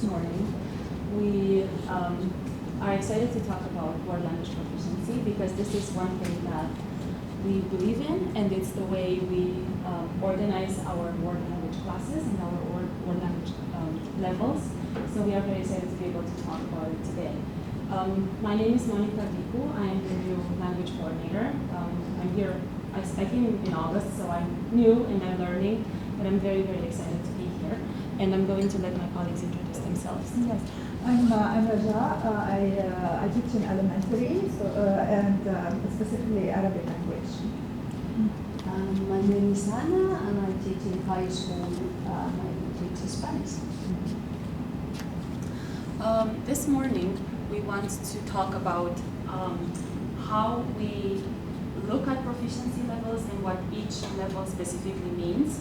this morning. We are excited to talk about world language proficiency because this is one thing that we believe in, and it's the way we organize our world language classes and our world language levels. So we are very excited to be able to talk about it today. My name is Monica Viku. I am the new language coordinator. I'm here, I came in August, so I'm new and I'm learning, but I'm very, very excited to be here. And I'm going to let my colleagues introduce themselves. Yes, I'm Raja. I teach in elementary, and specifically Arabic language. My name is Ana, and I teach in high school. I teach Spanish. This morning, we want to talk about how we look at proficiency levels and what each level specifically means,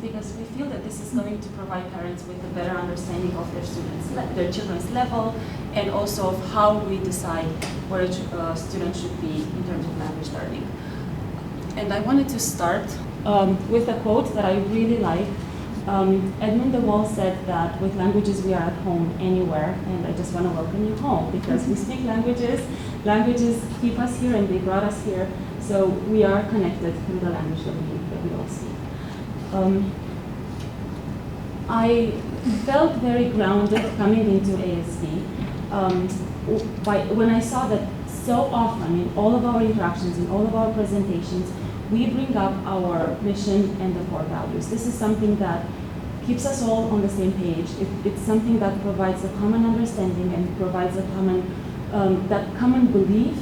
because we feel that this is going to provide parents with a better understanding of their children's level, and also of how we decide where a student should be in terms of language learning. And I wanted to start with a quote that I really like. Edmund de Waal said that with languages we are at home anywhere, and I just want to welcome you home because we speak languages. Languages keep us here and they brought us here, so we are connected through the language that we all speak. I felt very grounded coming into ASD when I saw that so often in all of our interactions, in all of our presentations, we bring up our mission and the core values. This is something that keeps us all on the same page. It's something that provides a common understanding and provides a common belief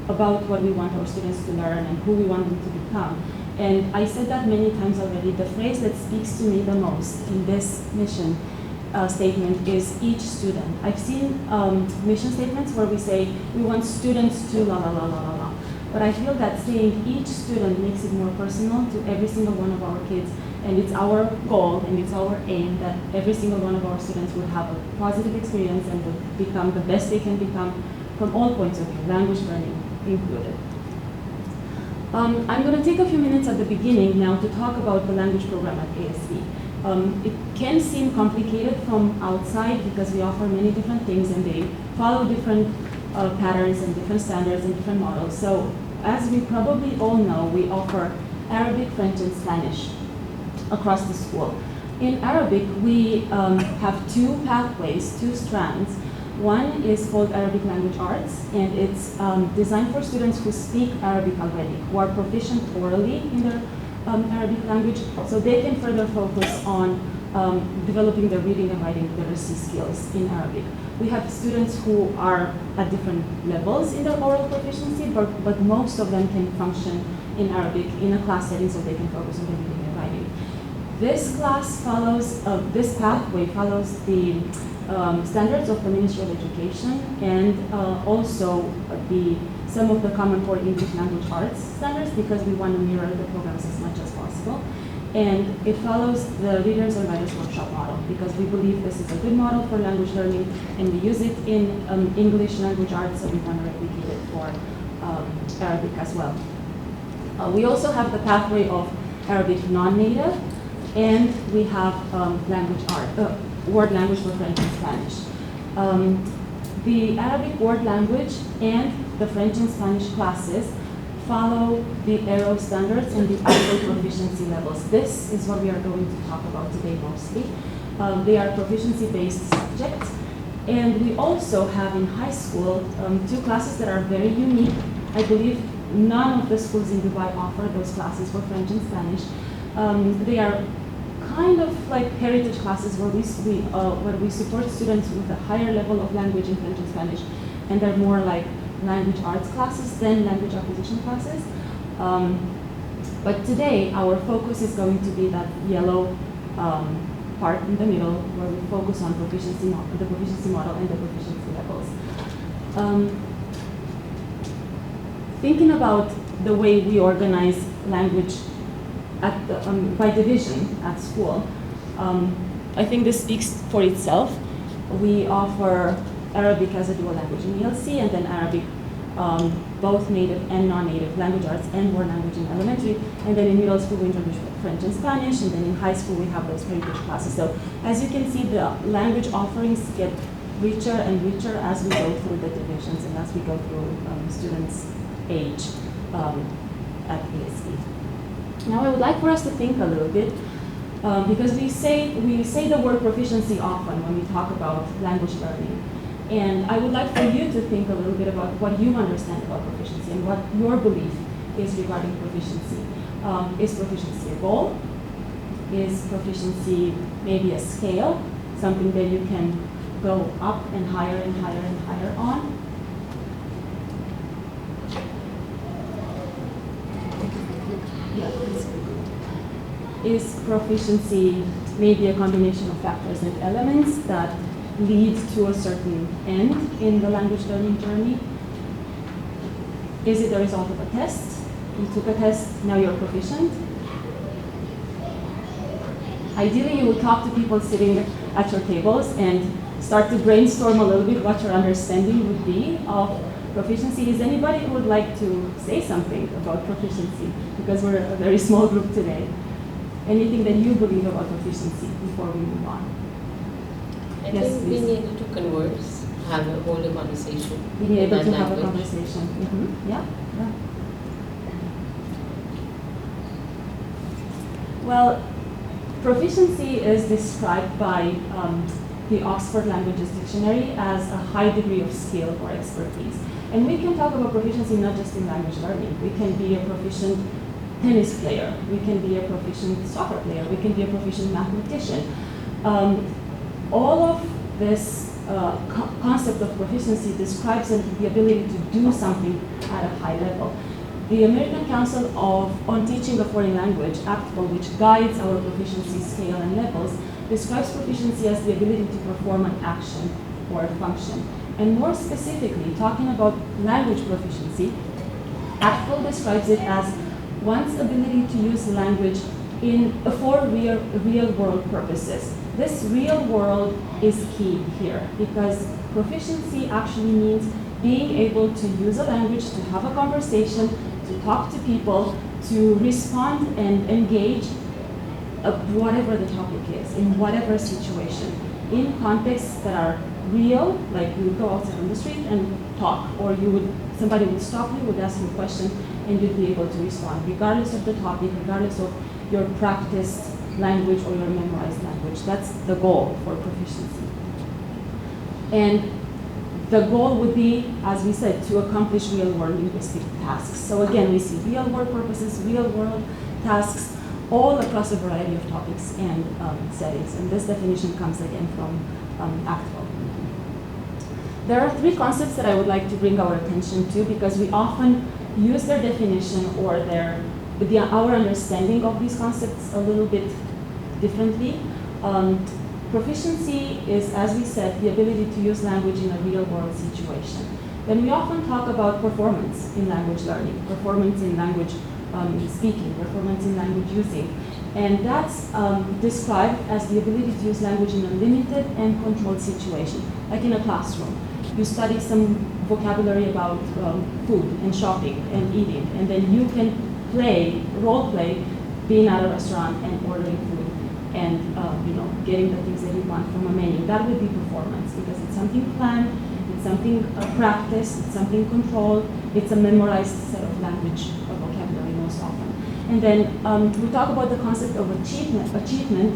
about what we want our students to learn and who we want them to become. And I said that many times already. The phrase that speaks to me the most in this mission statement is each student. I've seen mission statements where we say we want students to la la la la la la. But I feel that saying each student makes it more personal to every single one of our kids, and it's our goal and it's our aim that every single one of our students would have a positive experience and would become the best they can become from all points of view, language learning included. I'm going to take a few minutes at the beginning now to talk about the language program at ASD. It can seem complicated from outside because we offer many different things and they follow different patterns and different standards and different models. So as we probably all know, we offer Arabic, French, and Spanish across the school. In Arabic, we have two pathways, two strands. One is called Arabic Language Arts, and it's designed for students who speak Arabic already, who are proficient orally in their Arabic language, so they can further focus on developing their reading and writing literacy skills in Arabic. We have students who are at different levels in their oral proficiency, but most of them can function in Arabic in a class setting so they can focus on their reading and writing. This class follows, this pathway follows the standards of the Ministry of Education and also some of the Common Core English Language Arts standards because we want to mirror the programs as much as possible. And it follows the Readers and Writers Workshop model because we believe this is a good model for language learning and we use it in English language arts, so we want to replicate it for Arabic as well. We also have the pathway of Arabic non-native, and we have word language for French and Spanish. The Arabic word language and the French and Spanish classes follow the AERO standards and the actual proficiency levels. This is what we are going to talk about today mostly. They are proficiency-based subjects. And we also have in high school two classes that are very unique. I believe none of the schools in Dubai offer those classes for French and Spanish. They are kind of like heritage classes where we support students with a higher level of language in French and Spanish, and they're more like language arts classes than language acquisition classes. But today, our focus is going to be that yellow part in the middle where we focus on the proficiency model and the proficiency levels. Thinking about the way we organize language by division at school, I think this speaks for itself. We offer Arabic as a dual language in ELC and then Arabic both native and non-native language arts and world language in elementary. And then in middle school, we introduce French and Spanish. And then in high school, we have those heritage classes. So as you can see, the language offerings get richer and richer as we go through the divisions and as we go through students' age at ASD. Now I would like for us to think a little bit, because we say the word proficiency often when we talk about language learning. And I would like for you to think a little bit about what you understand about proficiency and what your belief is regarding proficiency. Is proficiency a goal? Is proficiency maybe a scale, something that you can go up and higher and higher and higher on? Is proficiency maybe a combination of factors and elements that lead to a certain end in the language learning journey? Is it the result of a test? You took a test, now you're proficient? Ideally, you would talk to people sitting at your tables and start to brainstorm a little bit what your understanding would be of proficiency. Is anybody who would like to say something about proficiency? Because we're a very small group today. Anything that you believe about proficiency before we move on? I Yes, think please. being able to converse, hold a conversation. Being able in to that have a language. conversation. Mm-hmm. Yeah. Well, proficiency is described by the Oxford Languages Dictionary as a high degree of skill or expertise. And we can talk about proficiency not just in language learning. We can be a proficient tennis player. We can be a proficient soccer player. We can be a proficient mathematician. All of this concept of proficiency describes the ability to do something at a high level. The American Council on Teaching a Foreign Language, ACTFL, which guides our proficiency scale and levels, describes proficiency as the ability to perform an action or a function. And more specifically, talking about language proficiency, ACTFL describes it as one's ability to use language for real world purposes. This real world is key here because proficiency actually means being able to use a language, to have a conversation, to talk to people, to respond and engage whatever the topic is, in whatever situation, in contexts that are real, like you would go outside on the street and talk, or somebody would stop you, would ask you a question, and you'd be able to respond, regardless of the topic, regardless of your practiced language or your memorized language. That's the goal for proficiency. And the goal would be, as we said, to accomplish real-world linguistic tasks. So again, we see real-world purposes, real-world tasks, all across a variety of topics and settings. And this definition comes again from ACTFL. There are three concepts that I would like to bring our attention to because we often use their definition or our understanding of these concepts a little bit differently. Proficiency is, as we said, the ability to use language in a real-world situation. Then we often talk about performance in language learning, performance in language speaking, performance in language using. And that's described as the ability to use language in a limited and controlled situation, like in a classroom. You study some vocabulary about food and shopping and eating, and then you can role play, being at a restaurant and ordering food and getting the things that you want from a menu. That would be performance because it's something planned, it's something practiced, it's something controlled, it's a memorized set of language or vocabulary most often. And then we talk about the concept of achievement,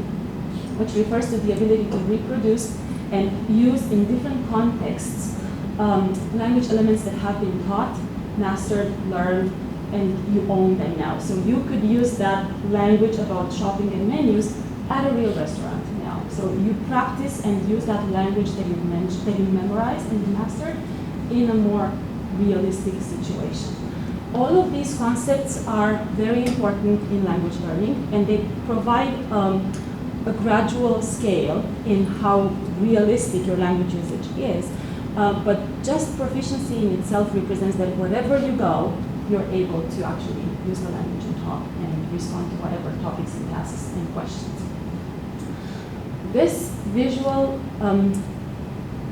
which refers to the ability to reproduce and use in different contexts language elements that have been taught, mastered, learned, and you own them now. So you could use that language about shopping and menus at a real restaurant now. So you practice and use that language that you memorized and you mastered in a more realistic situation. All of these concepts are very important in language learning, and they provide a gradual scale in how realistic your language usage is. But just proficiency in itself represents that wherever you go, you're able to actually use the language and talk and respond to whatever topics and tasks and questions. This visual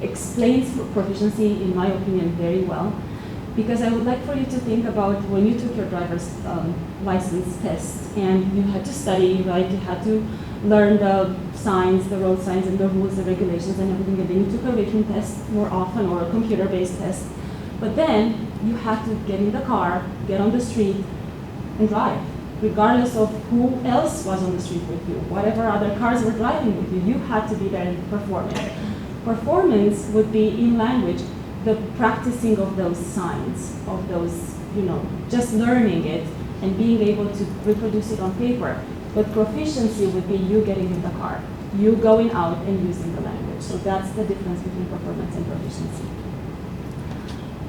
explains proficiency, in my opinion, very well. because I would like for you to think about when you took your driver's license test and you had to study, right? You had to learn the signs, the road signs, and the rules, the regulations, and everything. And then you took a written test more often, or a computer-based test. But then you had to get in the car, get on the street, and drive, regardless of who else was on the street with you. Whatever other cars were driving with you, you had to be there and perform it. Performance would be in language, the practicing of those signs, of those, just learning it and being able to reproduce it on paper. But proficiency would be you getting in the car, you going out and using the language. So that's the difference between performance and proficiency.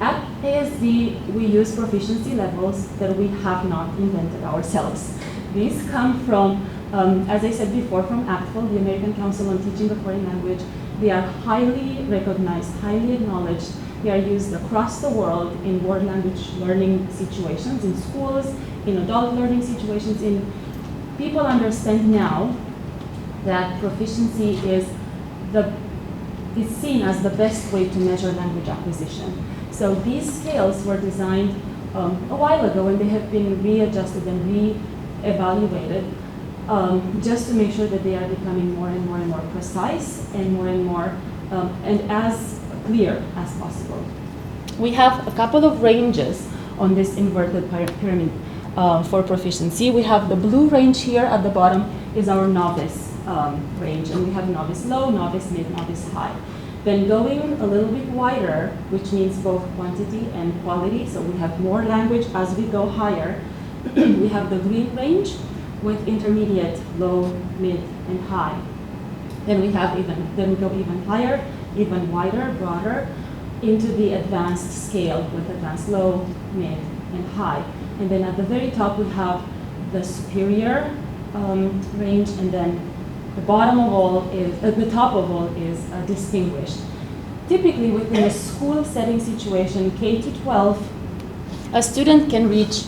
At ASD, we use proficiency levels that we have not invented ourselves. These come from, as I said before, from ACTFL, the American Council on Teaching a Foreign Language. They are highly recognized, highly acknowledged. They are used across the world in world language learning situations, in schools, in adult learning situations. People understand now that proficiency is seen as the best way to measure language acquisition. So these scales were designed a while ago, and they have been readjusted and re-evaluated just to make sure that they are becoming more and more precise and more and as clear as possible. We have a couple of ranges on this inverted pyramid for proficiency. We have the blue range here at the bottom is our novice range, and we have novice low, novice mid, novice high. Then going a little bit wider, which means both quantity and quality, so we have more language as we go higher. We have the green range with intermediate, low, mid, and high. Then we go even higher, even wider, broader, into the advanced scale with advanced low, mid, and high. And then at the very top we have the superior range, and then the bottom of all is, the top of all is distinguished. Typically within a school setting situation, K to 12, a student can reach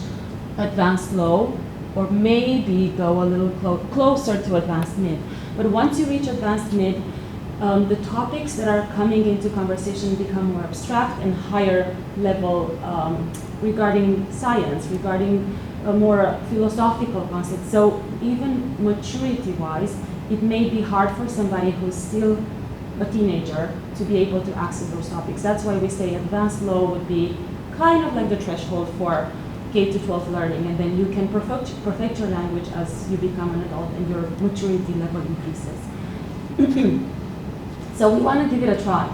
advanced low, or maybe go a little closer to advanced mid. But once you reach advanced mid, the topics that are coming into conversation become more abstract and higher level regarding science, regarding more philosophical concepts. So even maturity-wise, it may be hard for somebody who's still a teenager to be able to access those topics. That's why we say advanced low would be kind of like the threshold for K to 12 learning, and then you can perfect your language as you become an adult and your maturity level increases. So we want to give it a try.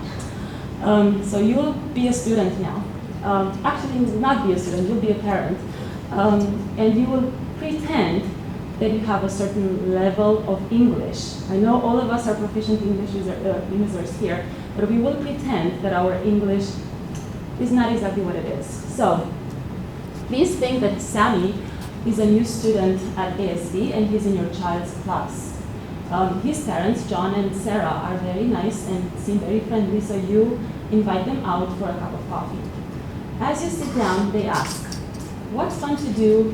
So you'll be a student now. Actually, you will not be a student, you'll be a parent. And you will pretend that you have a certain level of English. I know all of us are proficient English users here, but we will pretend that our English is not exactly what it is. So please think that Sammy is a new student at ASD and he's in your child's class. His parents, John and Sarah, are very nice and seem very friendly, so you invite them out for a cup of coffee. As you sit down, they ask, what's fun to do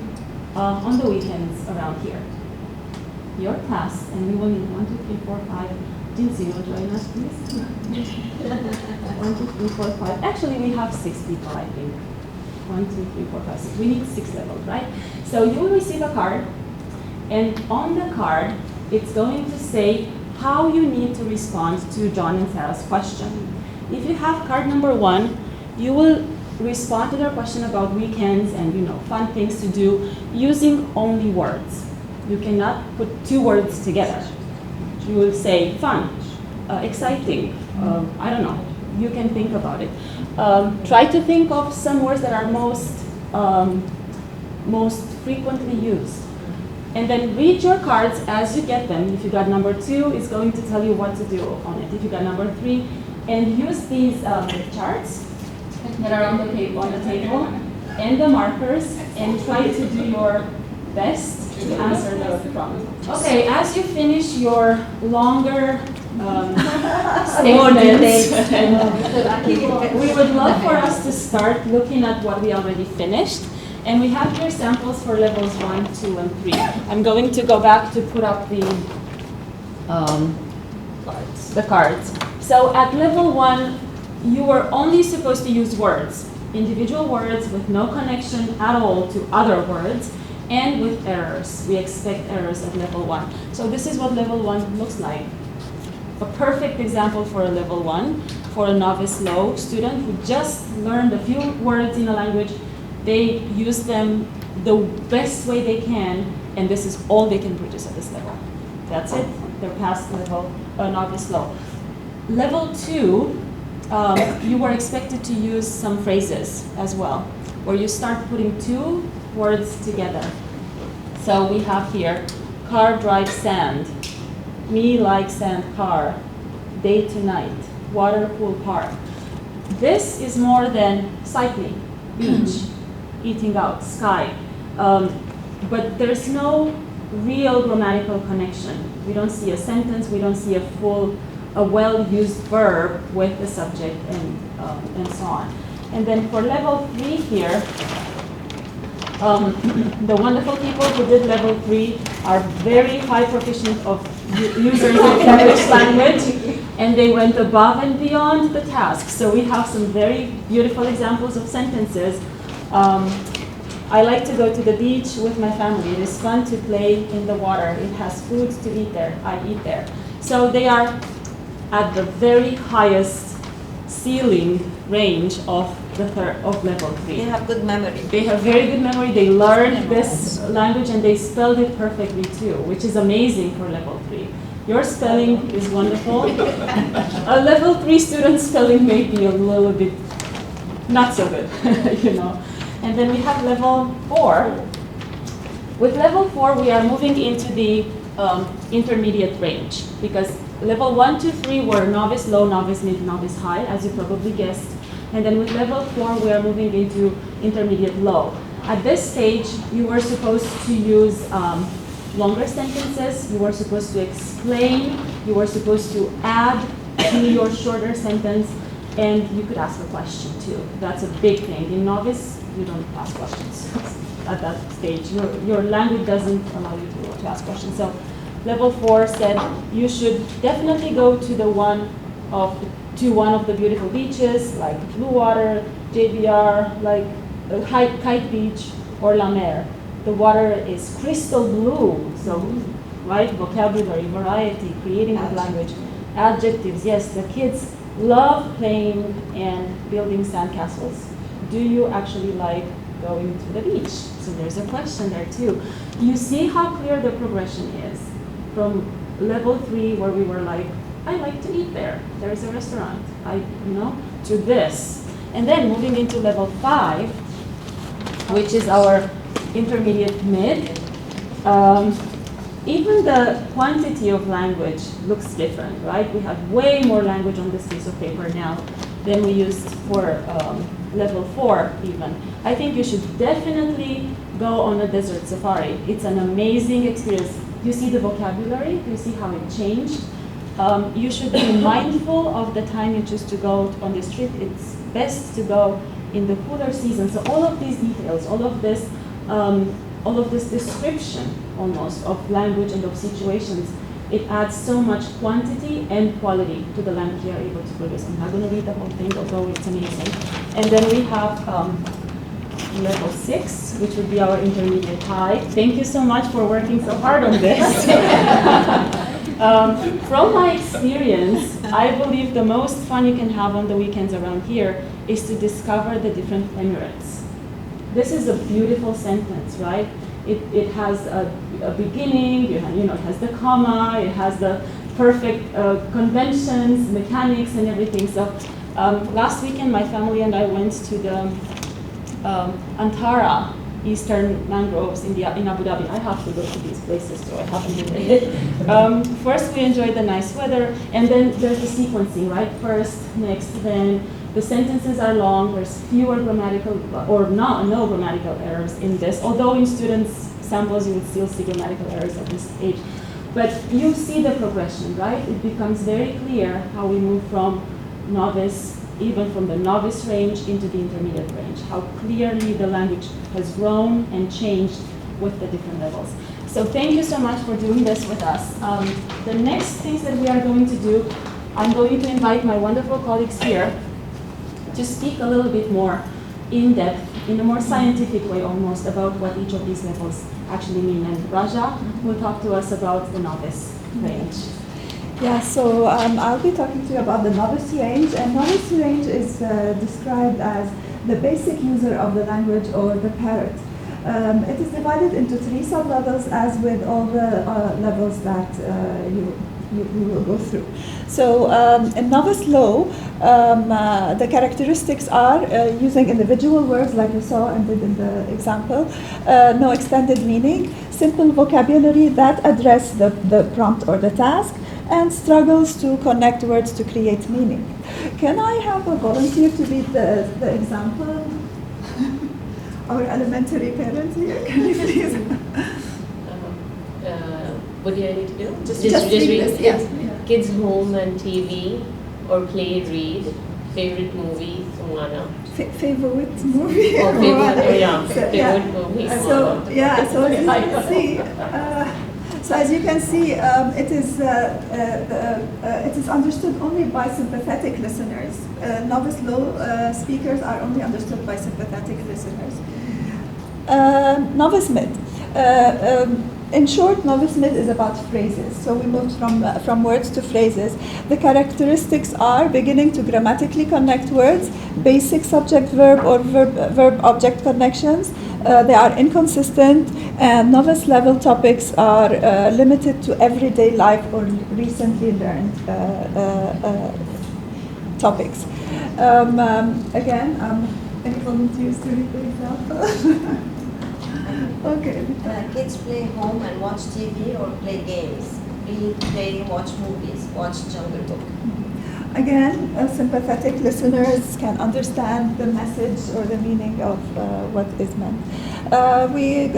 on the weekends around here? Your class, and we will need 1, 2, 3, 4, 5. Jinsi, you'll join us, please? 1, 2, 3, 4, 5. Actually, we have 6 people, I think. 1, 2, 3, 4, 5, 6. We need 6 levels, right? So you will receive a card, and on the card, it's going to say how you need to respond to John and Sarah's question. If you have card number 1, you will respond to their question about weekends and fun things to do using only words. You cannot put 2 words together. You will say fun, exciting, I don't know. You can think about it. Try to think of some words that are most frequently used. And then read your cards as you get them. If you got number 2, it's going to tell you what to do on it. If you got number 3, and use these charts that are on the table and the markers, and try to do your best to answer the prompt. Okay, as you finish your longer statements, we would love for us to start looking at what we already finished. And we have here samples for levels 1, 2, and 3. I'm going to go back to put up the cards. So at level 1, you were only supposed to use words. individual words with no connection at all to other words, and with errors. We expect errors at level 1. So this is what level 1 looks like. A perfect example for a level 1, for a novice low student who just learned a few words in a language. They use them the best way they can, and this is all they can produce at this level. That's it. They're past level novice low. Level 2, you were expected to use some phrases as well, where you start putting two words together. So we have here, car drive sand, me like sand car, day to night, water pool park. This is more than cycling, beach, eating out, sky. But there's no real grammatical connection. We don't see a sentence, we don't see a well-used verb with the subject and so on. And then for level 3 here, the wonderful people who did level 3 are very high proficient of users of English language, and they went above and beyond the task. So we have some very beautiful examples of sentences. I like to go to the beach with my family. It is fun to play in the water. It has food to eat there. I eat there. So they are at the very highest ceiling range of level 3. They have good memory. They have very good memory. They learned this language and they spelled it perfectly too, which is amazing for level 3. Your spelling is wonderful. A level 3 student's spelling may be a little bit not so good, you know. And then we have level 4. With level 4, we are moving into the intermediate range, because level 1, 2, 3 were novice low, novice mid, novice high, as you probably guessed. And then with level 4, we are moving into intermediate low. At this stage, you were supposed to use longer sentences. You were supposed to explain. You were supposed to add to your shorter sentence. And you could ask a question too. That's a big thing. In novice, you don't ask questions at that stage. Your language doesn't allow you to ask questions. So level 4 said you should definitely go to one of the beautiful beaches, like Blue Water, JBR, like Kite Beach, or La Mer. The water is crystal blue, so right, vocabulary, variety, creating a language, adjectives. Yes, the kids love playing and building sandcastles. Do you actually like going to the beach? So there's a question there too. You see how clear the progression is from level 3, where we were like, I like to eat there. There is a restaurant. To this. And then moving into level 5, which is our intermediate mid. Even the quantity of language looks different, right? We have way more language on this piece of paper now than we used for level 4 even. I think you should definitely go on a desert safari. It's an amazing experience. You see the vocabulary, you see how it changed. You should be mindful of the time you choose to go on this trip. It's best to go in the cooler season. So all of these details, all of this description almost of language and of situations, it adds so much quantity and quality to the language you are able to produce. I'm not going to read the whole thing, although it's amazing. And then we have level 6, which would be our intermediate high. Thank you so much for working so hard on this. From my experience, I believe the most fun you can have on the weekends around here is to discover the different Emirates. This is a beautiful sentence, right? It has a beginning, it has the comma, it has the perfect conventions, mechanics, and everything. So last weekend, my family and I went to the Antara Eastern Mangroves in Abu Dhabi. I have to go to these places, so I haven't been there. First, we enjoyed the nice weather, and then there's the sequencing, right? First, next, then. The sentences are long. There's fewer grammatical or no grammatical errors in this. Although in students' samples you would still see grammatical errors at this age, but you see the progression, right? It becomes very clear how we move from novice, even from the novice range into the intermediate range. How clearly the language has grown and changed with the different levels. So thank you so much for doing this with us. The next things that we are going to do, I'm going to invite my wonderful colleagues here to speak a little bit more in depth, in a more scientific way almost, about what each of these levels actually mean. And Raja will talk to us about the novice range. Yeah, so I'll be talking to you about the novice range, and novice range is described as the basic user of the language or the parrot. It is divided into 3 sub-levels, as with all the levels that you will go through. So in novice low, the characteristics are using individual words like you saw and did in the example, no extended meaning, simple vocabulary that address the prompt or the task, and struggles to connect words to create meaning. Can I have a volunteer to read the example? Our elementary parent here, can you please? What do I need to do? Just read this, yes. Kids home and TV, or play, read, favorite movie, Moana. Favorite movie? Or favorite movie. So as you can see, it is understood only by sympathetic listeners. Novice low speakers are only understood by sympathetic listeners. Novice mid. In short, novice mid is about phrases. So we moved from words to phrases. The characteristics are beginning to grammatically connect words, basic subject-verb or verb-object connections. They are inconsistent, and novice level topics are limited to everyday life or recently learned topics. Any volunteers to read the example? Okay. Kids play home and watch TV or play games. Read, play, watch movies, watch Jungle Book. Again, sympathetic listeners can understand the message or the meaning of what is meant. We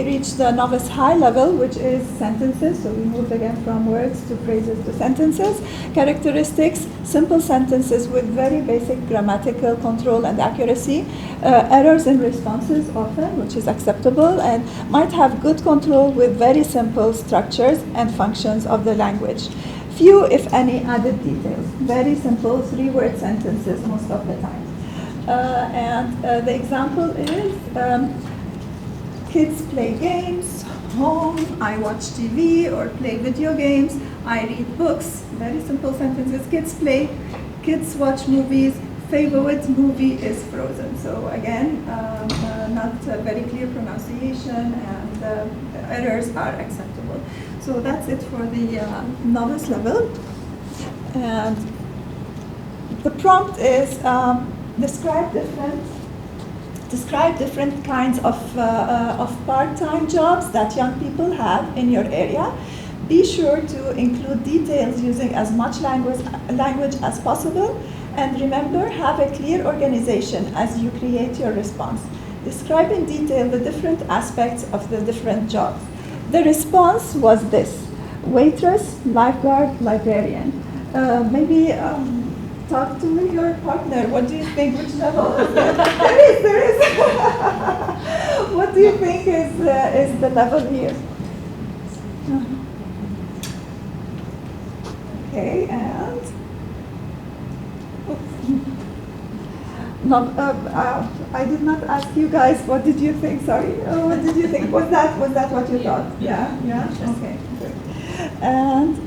reached the novice high level, which is sentences. So we moved again from words to phrases to sentences. Characteristics: simple sentences with very basic grammatical control and accuracy. Errors in responses often, which is acceptable, and might have good control with very simple structures and functions of the language. Few, if any, added details. Very simple 3-word sentences most of the time. The example is kids play games, home, I watch TV or play video games, I read books. Very simple sentences. Kids watch movies, favorite movie is Frozen. So again, not very clear pronunciation, and errors are acceptable. So that's it for the novice level. And the prompt is describe different kinds of part-time jobs that young people have in your area. Be sure to include details using as much language as possible. And remember, have a clear organization as you create your response. Describe in detail the different aspects of the different jobs. The response was this: waitress, lifeguard, librarian. Maybe talk to your partner. What do you think? Which level is it? There is. What do you think is the level here? Okay, and no, I did not ask you guys. What did you think? Sorry. What did you think? Was that what you thought? Yeah. Okay. Good. And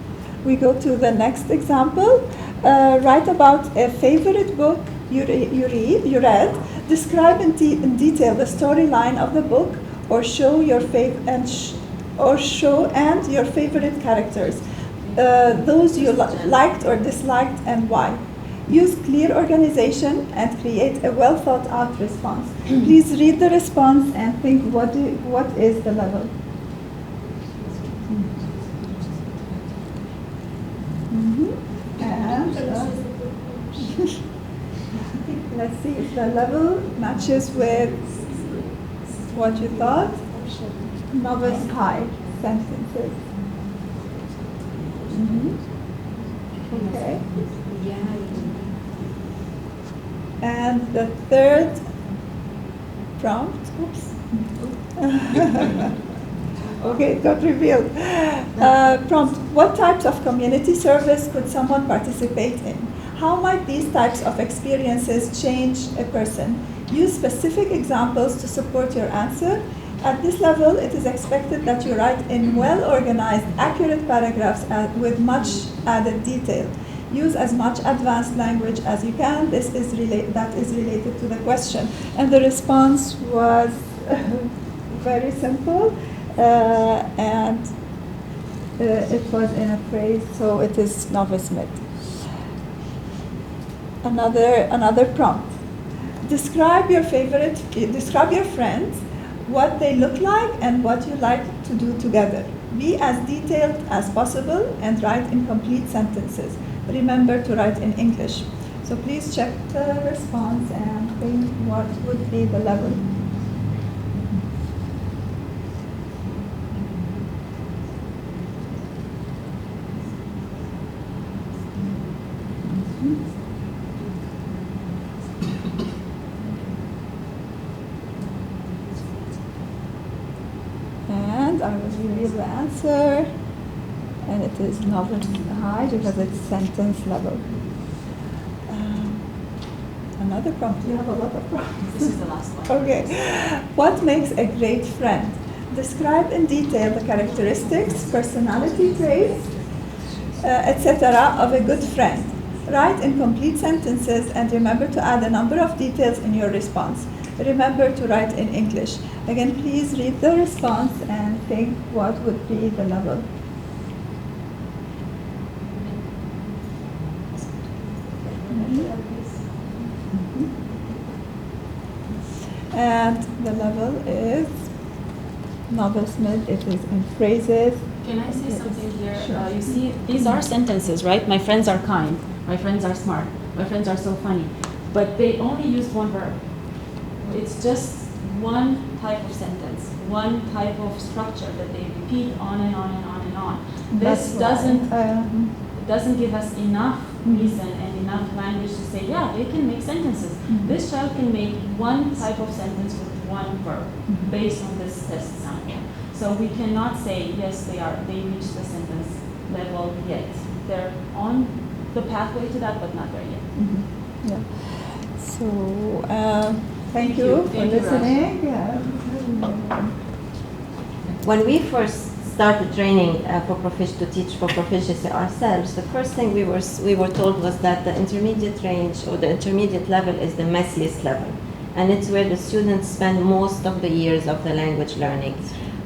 we go to the next example. Write about a favorite book you read. Describe in detail the storyline of the book, or show your your favorite characters. Those you liked or disliked, and why. Use clear organization and create a well thought out response. Please read the response and think what is the level. And let's see if the level matches with what you thought. Novice high sentences. Okay. And the third prompt, okay, it got revealed. Prompt: what types of community service could someone participate in? How might these types of experiences change a person? Use specific examples to support your answer. At this level, it is expected that you write in well-organized, accurate paragraphs with much added detail. Use as much advanced language as you can. That is related to the question. And the response was very simple, and it was in a phrase, so it is Novice Mid. Another prompt. Describe your friends, what they look like, and what you like to do together. Be as detailed as possible and write in complete sentences. Remember to write in English. So please check the response and think what would be the level. And I will reveal the answer. And it is Novice High because it's sentence level. Another prompt. You have a lot of prompts. This is the last one. Okay. What makes a great friend? Describe in detail the characteristics, personality traits, etc. of a good friend. Write in complete sentences and remember to add a number of details in your response. Remember to write in English. Again, please read the response and think what would be the level. And the level is Novice Mid. It is in phrases. Can I say something here? Sure. You see, these are sentences, right? My friends are kind. My friends are smart. My friends are so funny. But they only use one verb. It's just one type of sentence, one type of structure that they repeat on and on and on and on. This doesn't give us enough reason and enough language to say, yeah, they can make sentences. This child can make one type of sentence with one verb based on this test sample. So we cannot say, yes, they reached the sentence level yet. They're on the pathway to that, but not there yet. Yeah. So thank you for listening. When we first started training to teach for proficiency ourselves, the first thing we were told was that the intermediate range or the intermediate level is the messiest level, and it's where the students spend most of the years of the language learning.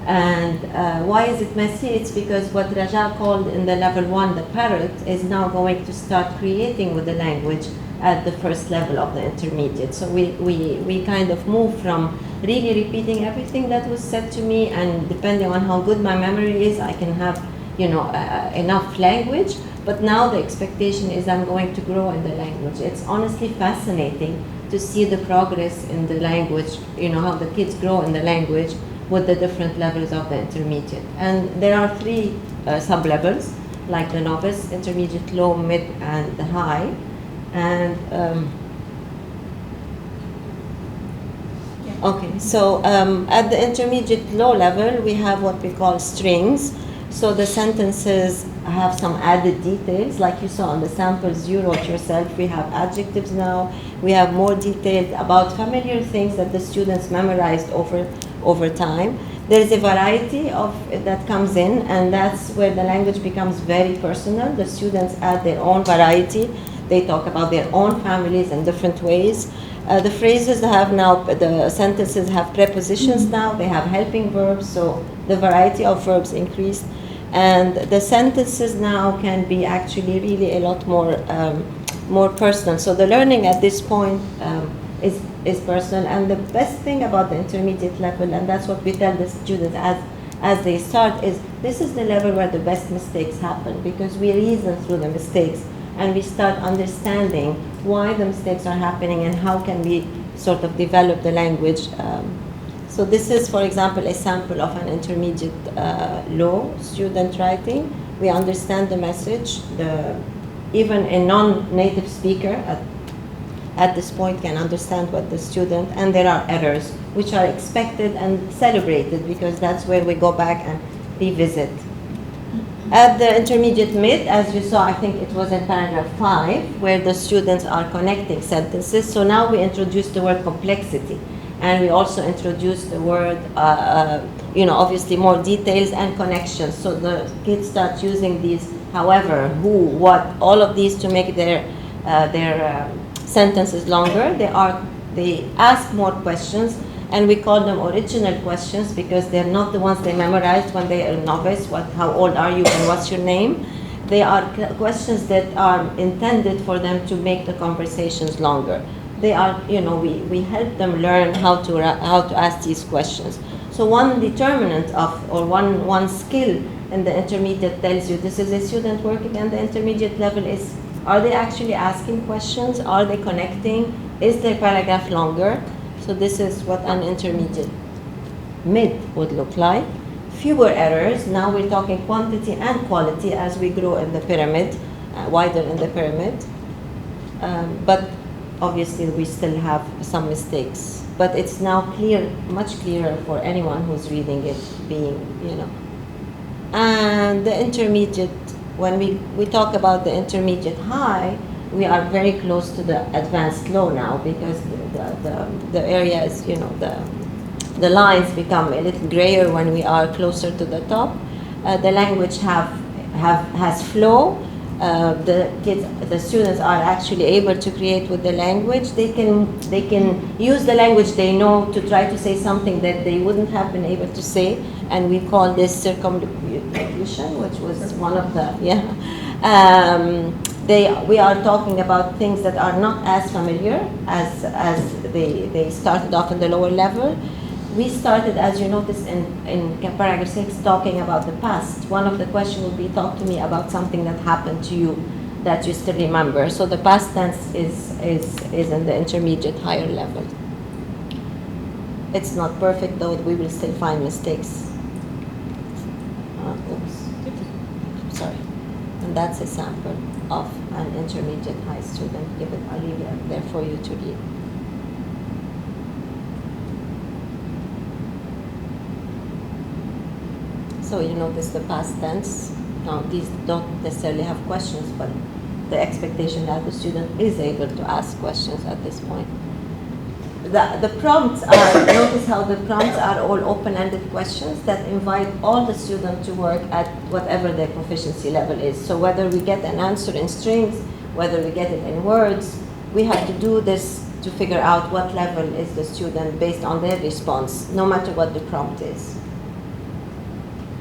And why is it messy? It's because what Raja called in the level 1 the parrot is now going to start creating with the language at the first level of the intermediate. So we kind of move from really repeating everything that was said to me, and depending on how good my memory is, I can have enough language. But now the expectation is I'm going to grow in the language. It's honestly fascinating to see the progress in the language, how the kids grow in the language with the different levels of the intermediate. And there are 3 sub-levels, like the novice, intermediate, low, mid, and the high. And okay, so at the intermediate low level, we have what we call strings. So the sentences have some added details, like you saw on the samples you wrote yourself. We have adjectives now. We have more detailed about familiar things that the students memorized over time. There is a variety that comes in, and that's where the language becomes very personal. The students add their own variety. They talk about their own families in different ways. The phrases have now, the sentences have prepositions now. They have helping verbs, so the variety of verbs increased. And the sentences now can be actually really a lot more personal. So the learning at this point is personal. And the best thing about the intermediate level, and that's what we tell the students as they start, is this is the level where the best mistakes happen, because we reason through the mistakes and we start understanding why the mistakes are happening and how can we sort of develop the language. So this is, for example, a sample of an intermediate low student writing. We understand the message. Even a non-native speaker at this point can understand what the student, and there are errors which are expected and celebrated, because that's where we go back and revisit. At the intermediate mid, as you saw, I think it was in paragraph 5, where the students are connecting sentences. So now we introduce the word complexity. And we also introduce the word, obviously more details and connections. So the kids start using these, however, who, what, all of these to make their sentences longer. They ask more questions, and we call them original questions because they're not the ones they memorized when they are novice. How old are you and what's your name? They are questions that are intended for them to make the conversations longer. They are, we help them learn how to ask these questions. So one determinant one skill in the intermediate tells you this is a student working at the intermediate level is, are they actually asking questions? Are they connecting? Is their paragraph longer? So this is what an intermediate mid would look like. Fewer errors. Now we're talking quantity and quality as we grow in the pyramid, wider in the pyramid. But obviously we still have some mistakes. But it's now clear, much clearer for anyone who's reading it, being, And the intermediate, when we talk about the intermediate high, we are very close to the advanced low now because the areas, the lines become a little grayer when we are closer to the top. The language has flow. The students are actually able to create with the language. They can use the language they know to try to say something that they wouldn't have been able to say, and we call this circumlocution, which was one of the we are talking about things that are not as familiar as they started off in the lower level. We started, as you noticed in paragraph 6, talking about the past. One of the questions will be, talk to me about something that happened to you that you still remember. So the past tense is in the intermediate higher level. It's not perfect though, we will still find mistakes. Sorry. And that's a sample of an intermediate high student. I'll leave it there for you to read. So you notice the past tense. Now these don't necessarily have questions, but the expectation that the student is able to ask questions at this point. The prompts are, notice how the prompts are all open-ended questions that invite all the students to work at whatever their proficiency level is. So whether we get an answer in strings, whether we get it in words, we have to do this to figure out what level is the student based on their response, no matter what the prompt is.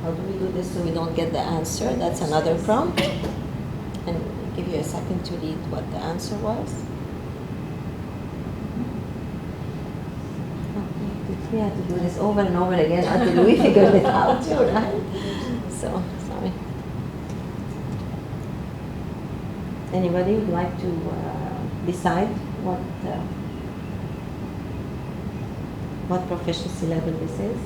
How do we do this so we don't get the answer? That's another prompt. And I'll give you a second to read what the answer was. We had to do this over and over again until we figured it out too, right? So, sorry. Anybody would like to decide what proficiency level this is?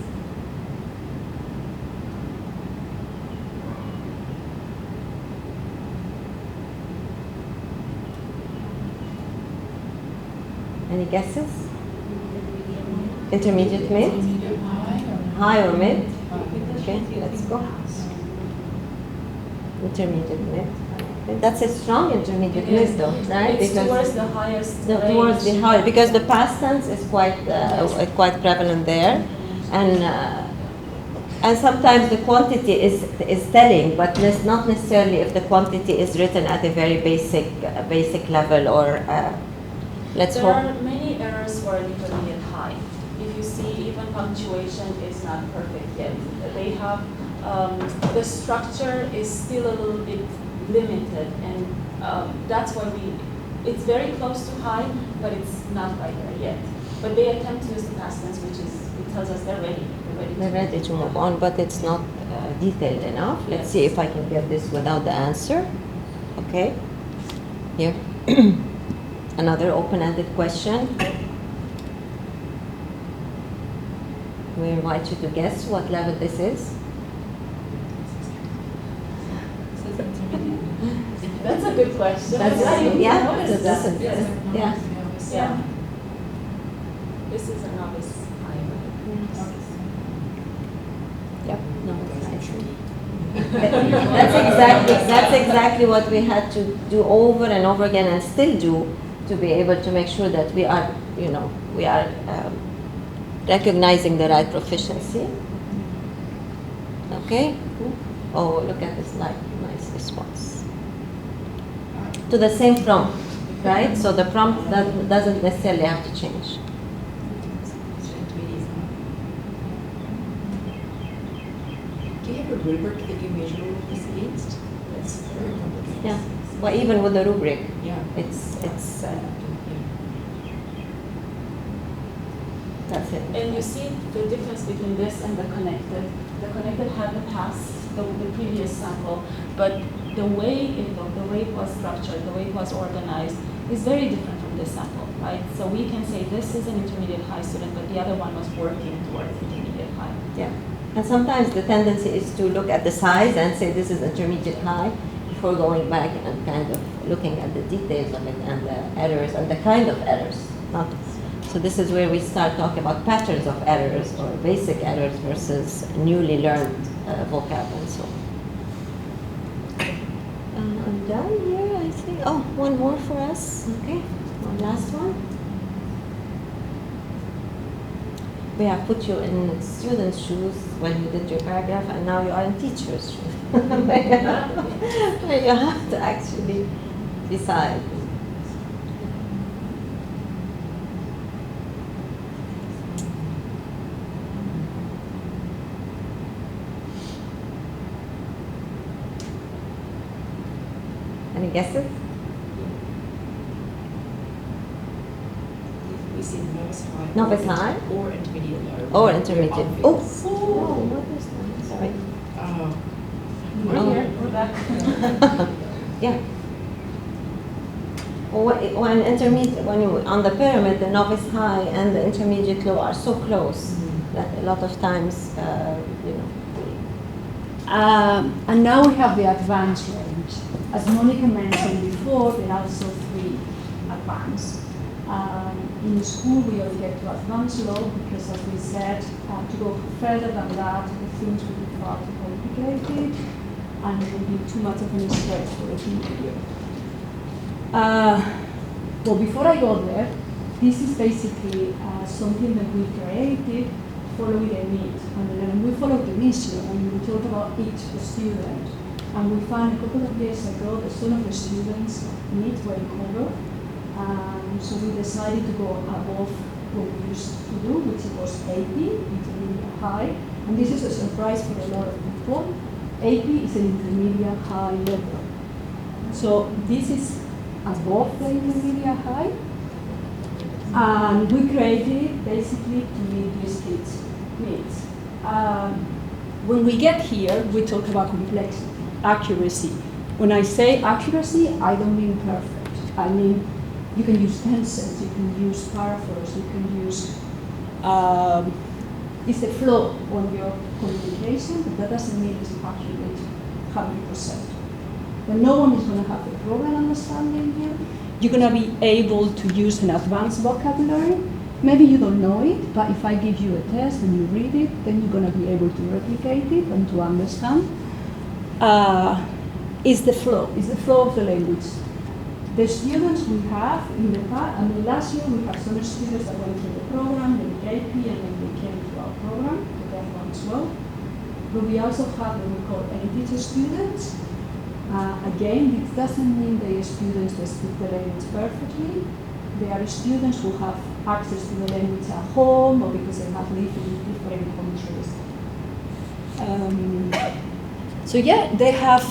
Any guesses? Intermediate mid? High or mid? Okay, let's go. Intermediate mid. That's a strong intermediate mid though, right? It's because towards the highest towards the high, because the past tense is quite prevalent there. And sometimes the quantity is telling, but not necessarily if the quantity is written at a very basic level or let's there hope. are many errors for intermediate high. If you see, even punctuation is not perfect yet. They have, the structure is still a little bit limited, and that's why it's very close to high, but it's not quite there yet. But they attempt to use the past tense, which it tells us they're ready. They're ready to move on, but it's not detailed enough. Let's see if I can get this without the answer. Okay. Here. Another open-ended question. We invite you to guess what level this is. That's a good question. That's Yeah. This is a novice high. Yep. No, That's that's That's exactly what we had to do over and over again, and still do, to be able to make sure that we are, recognizing the right proficiency. Okay. Oh, look at this nice response to the same prompt, right? So the prompt doesn't necessarily have to change. Do you have a rubric that you measure all of this against? That's very complicated. Yeah. Well, even with the rubric, Yeah. it's that's it. And you see the difference between this and the connected. The connected had the past, the previous sample, but the way it looked, the way it was structured, the way it was organized is very different from this sample, right? So we can say this is an intermediate high student, but the other one was working towards intermediate high. Yeah. And sometimes the tendency is to look at the size and say this is intermediate high before going back and kind of looking at the details of it and the errors and the kind of errors. So this is where we start talking about patterns of errors or basic errors versus newly learned vocab and so on. I'm done here, I think. Oh, one more for us. Okay, one last one. We have put you in students' shoes when you did your paragraph, and now you are in teachers' shoes. Where you have to actually decide. Any guesses? We see novice high. Novice high? Or intermediate low. Or intermediate. They're Oh, obvious. what is that? Sorry. We're Oh. here, we're back. Yeah. When intermediate, when you on the pyramid, the novice high and the intermediate low are so close that a lot of times, And now we have the advanced range. As Monica mentioned before, there are also 3 advanced. In school, we only get to advanced low because, as we said, to go further than that, the things will be far too complicated and it will be too much of an stress for a video. Well, before I go there, this is basically something that we created following a need. And we followed the mission and we talked about each student. And we found a couple of years ago that some of the students' needs were covered. So we decided to go above what we used to do, which was AP, intermediate high. And this is a surprise for a lot of people. AP is an intermediate high level. So this is above the intermediate high. And we created it basically to meet these kids' needs. When we get here, we talk about complexity, accuracy. When I say accuracy, I don't mean perfect. I mean, you can use tenses, you can use paraphors, you can use, it's the flow on your communication, but that doesn't mean it's accurate 100%. But no one is going to have a problem understanding you. You're going to be able to use an advanced vocabulary. Maybe you don't know it, but if I give you a test and you read it, then you're going to be able to replicate it and to understand. It's the flow of the language. The students we have in the past, last year we had some students that went through the program, the AP, and then they came to our program, the deaf one as well. But we also have what we call any-teacher students. Again, this doesn't mean they are students that speak the language perfectly. They are students who have access to the language at home or because they have lived in different countries. So yeah, they have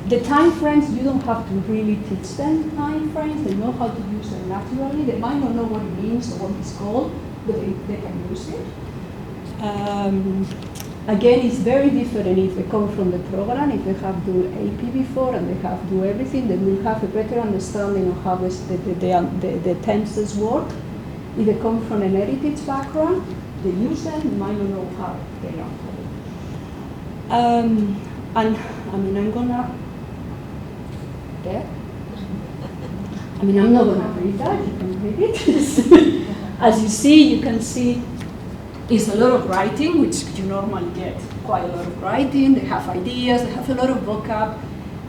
the time frames. You don't have to really teach them time frames. They know how to use them naturally. They might not know what it means or what it's called, but they can use it. Again, it's very different if they come from the program. If they have done AP before and they have done everything, they will have a better understanding of how the tenses work. If they come from an heritage background, they use them, they might not know how they are called. And I'm gonna, there. I'm not gonna read that, you can read it. As you see, you can see it's a lot of writing, which you normally get quite a lot of writing. They have ideas, they have a lot of vocab.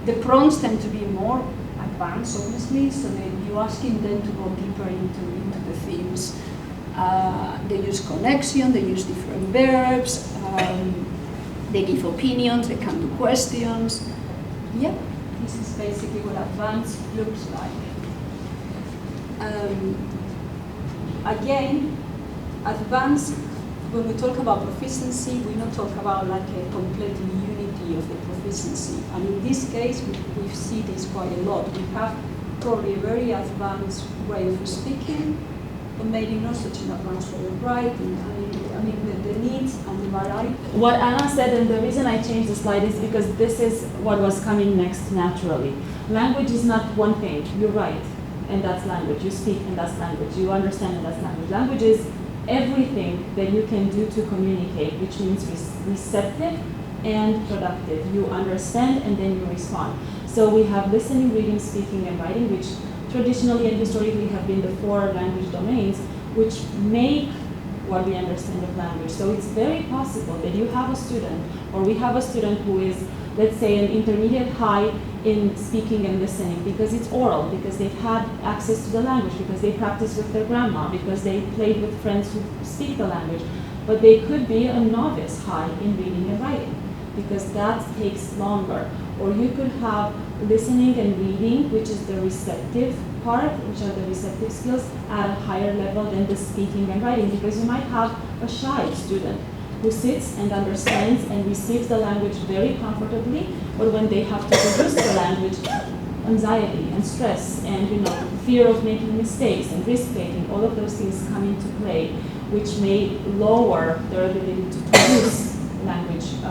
The prompts tend to be more advanced, obviously, so then you're asking them to go deeper into the themes. They use connection, they use different verbs, they give opinions, they can do questions. Yeah, this is basically what advanced looks like. Again, advanced, when we talk about proficiency, we don't talk about like a complete unity of the proficiency. And in this case, we see this quite a lot. We have probably a very advanced way of speaking, but maybe not such an advanced way of writing. I mean the needs and the variety. What Anna said, and the reason I changed the slide is because this is what was coming next naturally. Language is not one thing, you're right, and that's language. You speak and that's language. You understand and that's language. Language is everything that you can do to communicate, which means receptive and productive. You understand and then you respond. So we have listening, reading, speaking, and writing, which traditionally and historically have been the 4 language domains, which make what we understand of language. So it's very possible that you have a student, or we have a student who is, let's say, an intermediate high in speaking and listening, because it's oral, because they've had access to the language, because they practice with their grandma, because they played with friends who speak the language. But they could be a novice high in reading and writing, because that takes longer. Or you could have listening and reading, which is the receptive part, which are the receptive skills, at a higher level than the speaking and writing, because you might have a shy student who sits and understands and receives the language very comfortably, but when they have to produce the language, anxiety and stress and fear of making mistakes and risk-taking, all of those things come into play, which may lower their ability to produce language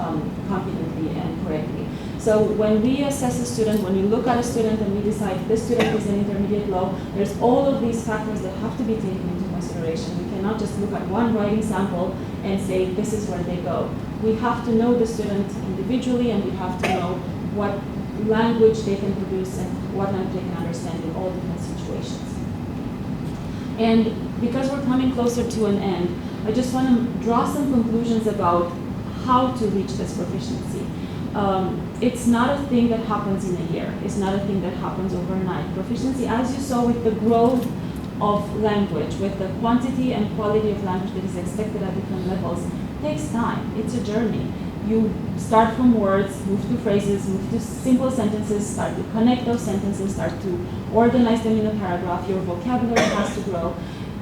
confidently and correctly. So when we assess a student, when we look at a student and we decide this student is an intermediate low, there's all of these factors that have to be taken into consideration. We cannot just look at one writing sample and say this is where they go. We have to know the student individually, and we have to know what language they can produce and what language they can understand in all different situations. And because we're coming closer to an end, I just want to draw some conclusions about how to reach this proficiency. It's not a thing that happens in a year. It's not a thing that happens overnight. Proficiency, as you saw with the growth of language, with the quantity and quality of language that is expected at different levels, takes time. It's a journey. You start from words, move to phrases, move to simple sentences, start to connect those sentences, start to organize them in a paragraph. Your vocabulary has to grow.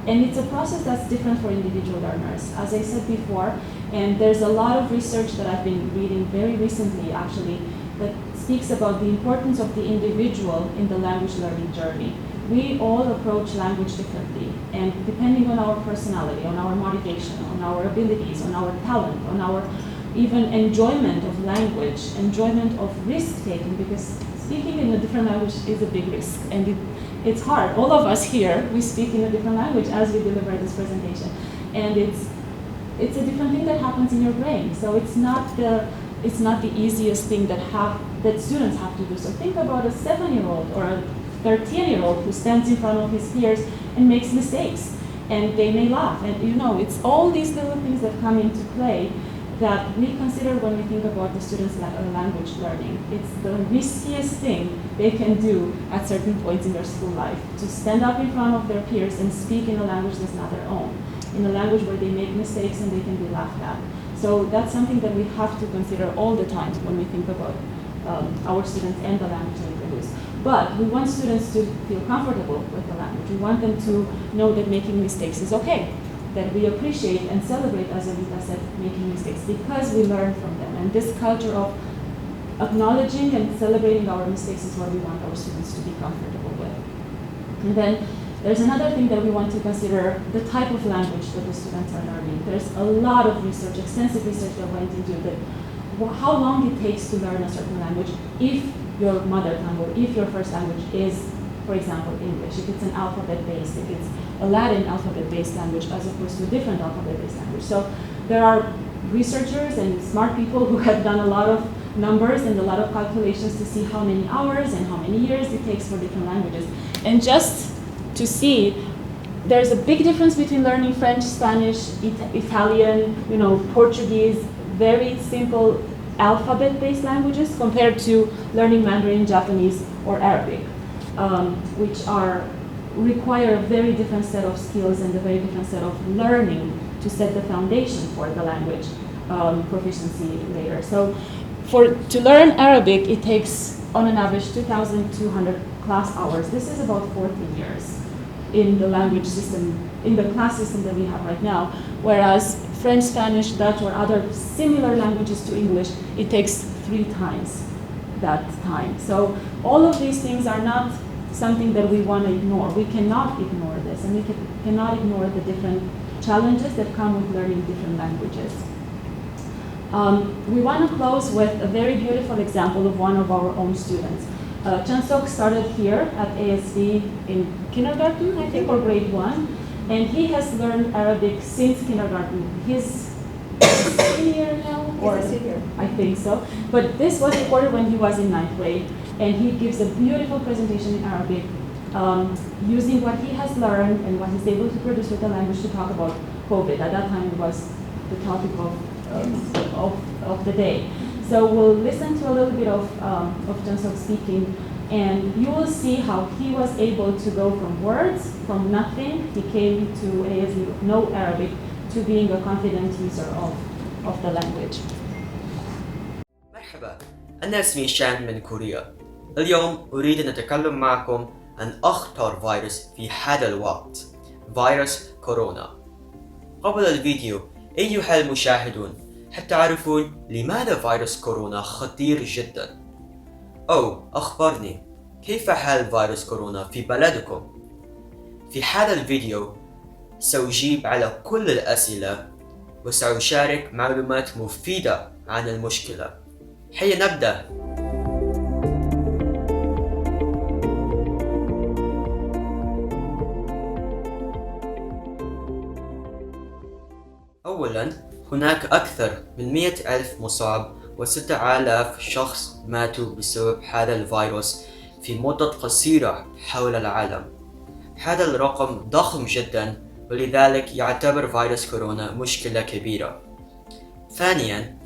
And it's a process that's different for individual learners. As I said before, and there's a lot of research that I've been reading very recently, actually, that speaks about the importance of the individual in the language learning journey. We all approach language differently, and depending on our personality, on our motivation, on our abilities, on our talent, on our even enjoyment of language, enjoyment of risk-taking, because speaking in a different language is a big risk, and it's hard. All of us here, we speak in a different language as we deliver this presentation, and it's a different thing that happens in your brain. So it's not the easiest thing that students have to do. So think about a 7-year-old or a 13-year-old who stands in front of his peers and makes mistakes, and they may laugh. And it's all these little things that come into play that we consider when we think about the students' language learning. It's the riskiest thing they can do at certain points in their school life, to stand up in front of their peers and speak in a language that's not their own, in a language where they make mistakes and they can be laughed at. So that's something that we have to consider all the time when we think about our students and the language they produce. But we want students to feel comfortable with the language. We want them to know that making mistakes is okay, that we appreciate and celebrate, as Anita said, making mistakes, because we learn from them. And this culture of acknowledging and celebrating our mistakes is what we want our students to be comfortable with. And then there's another thing that we want to consider, the type of language that the students are learning. There's a lot of research, extensive research that went into that, how long it takes to learn a certain language if your mother tongue or if your first language is, for example, English, if it's an alphabet-based, if it's a Latin alphabet-based language as opposed to a different alphabet-based language. So there are researchers and smart people who have done a lot of numbers and a lot of calculations to see how many hours and how many years it takes for different languages. And just to see, there's a big difference between learning French, Spanish, Italian, Portuguese, very simple alphabet-based languages compared to learning Mandarin, Japanese, or Arabic, which require a very different set of skills and a very different set of learning to set the foundation for the language proficiency later. So to learn Arabic, it takes on an average 2,200 class hours. This is about 14 years in the language system, in the class system that we have right now, whereas French, Spanish, Dutch, or other similar languages to English, it takes 3 times that time. So all of these things are not something that we want to ignore. We cannot ignore this, and we cannot ignore the different challenges that come with learning different languages. We want to close with a very beautiful example of one of our own students. Chansok started here at ASD in kindergarten, I think, or grade 1, and he has learned Arabic since kindergarten. He's senior now? He's a senior. I think so. But this was recorded when he was in 9th grade, and he gives a beautiful presentation in Arabic, using what he has learned and what he's able to produce with the language to talk about COVID. At that time, it was the topic of the day. So we'll listen to a little bit of Chansok speaking, and you will see how he was able to go from words, from nothing, he came to ASD with no Arabic, to being a confident user of the language. مرحبا، أنا اسمي شان من كوريا. اليوم أريد أن أتكلم معكم عن أخطر فيروس في هذا الوقت، فيروس كورونا. قبل الفيديو أيها المشاهدون، هل تعرفون لماذا فيروس كورونا خطير جدا؟ أو أخبرني، كيف حال فيروس كورونا في بلدكم؟ في هذا الفيديو سأجيب على كل الأسئلة وسأشارك معلومات مفيدة عن المشكلة. هيا نبدأ. أولاً، هناك أكثر من 100,000 مصاب و6,000 شخص ماتوا بسبب هذا الفيروس في مدة قصيرة حول العالم. هذا الرقم ضخم جداً، ولذلك يعتبر فيروس كورونا مشكلة كبيرة. ثانياً،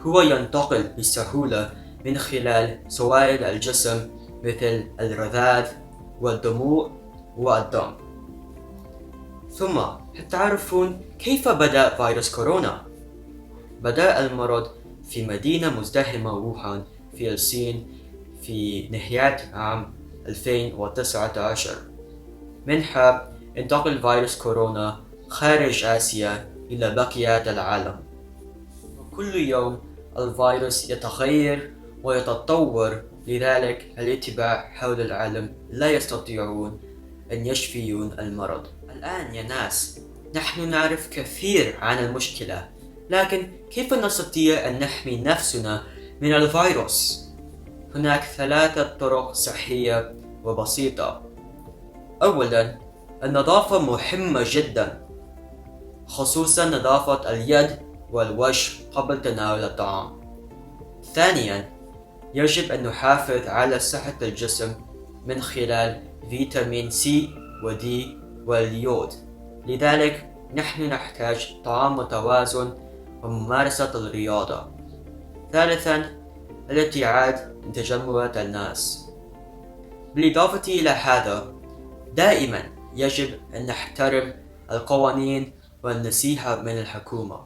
هو ينتقل بسهولة من خلال سوائل الجسم مثل الرذاذ والدموع والدم. ثم، هل تعرفون كيف بدأ فيروس كورونا؟ بدأ المرض في مدينة مزدحمة ووهان في الصين في نهاية عام 2019. منها انتقل فيروس كورونا خارج آسيا إلى بقية العالم. وكل يوم الفيروس يتغير ويتطور، لذلك الاتباع حول العالم لا يستطيعون أن يشفيون المرض. الآن يا ناس، نحن نعرف كثير عن المشكلة، لكن كيف نستطيع أن نحمي نفسنا من الفيروس؟ هناك 3 طرق صحية وبسيطة. أولاً، النظافة مهمة جداً، خصوصاً نظافة اليد والوجه قبل تناول الطعام. ثانياً، يجب أن نحافظ على صحة الجسم من خلال فيتامين سي ودي واليود، لذلك نحن نحتاج طعام متوازن وممارسة الرياضة. ثالثاً، الابتعاد عن تجمعات الناس. بالإضافة إلى هذا، دائماً يجب أن نحترم القوانين والنصيحة من الحكومة.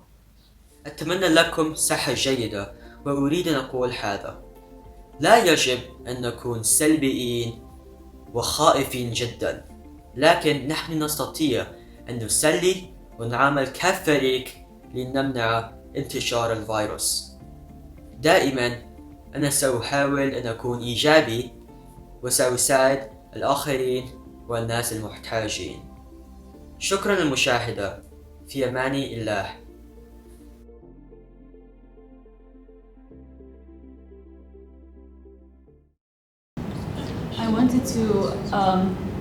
أتمنى لكم صحة جيدة، وأريد أن أقول هذا: لا يجب أن نكون سلبيين وخائفين جدا، لكن نحن نستطيع أن نسلي ونعمل كفريق لنمنع انتشار الفيروس. دائما أنا سأحاول أن أكون إيجابي وسأساعد الآخرين والناس المحتاجين. شكرا للمشاهدة. في أمان الله. I wanted to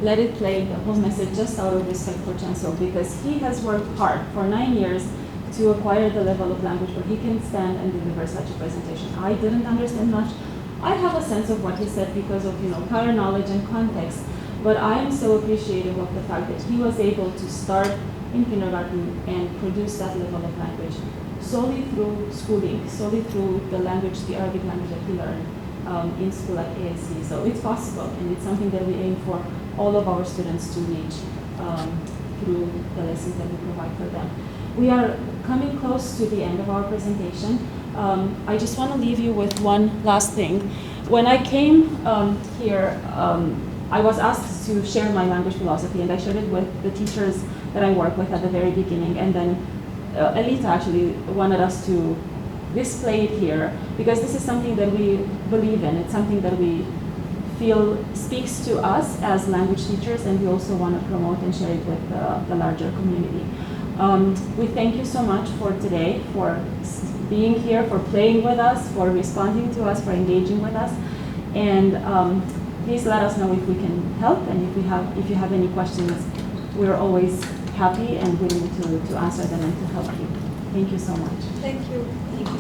let it play the whole message just out of respect for Chansok, because he has worked hard for 9 years to acquire the level of language where he can stand and deliver such a presentation. I didn't understand much. I have a sense of what he said because of prior knowledge and context, but I am so appreciative of the fact that he was able to start in kindergarten and produce that level of language solely through schooling, solely through the language, the Arabic language that he learned in school at ASD. So it's possible, and it's something that we aim for all of our students to reach through the lessons that we provide for them. We are coming close to the end of our presentation. I just want to leave you with one last thing. When I came here, I was asked to share my language philosophy, and I shared it with the teachers that I work with at the very beginning. And then Elita actually wanted us to display it here, because this is something that we believe in. It's something that we feel speaks to us as language teachers, and we also want to promote and share it with the larger community. We thank you so much for today, for being here, for playing with us, for responding to us, for engaging with us. And please let us know if we can help, and if you have any questions, we're always happy and willing to answer them and to help you. Thank you so much. Thank you. Thank you.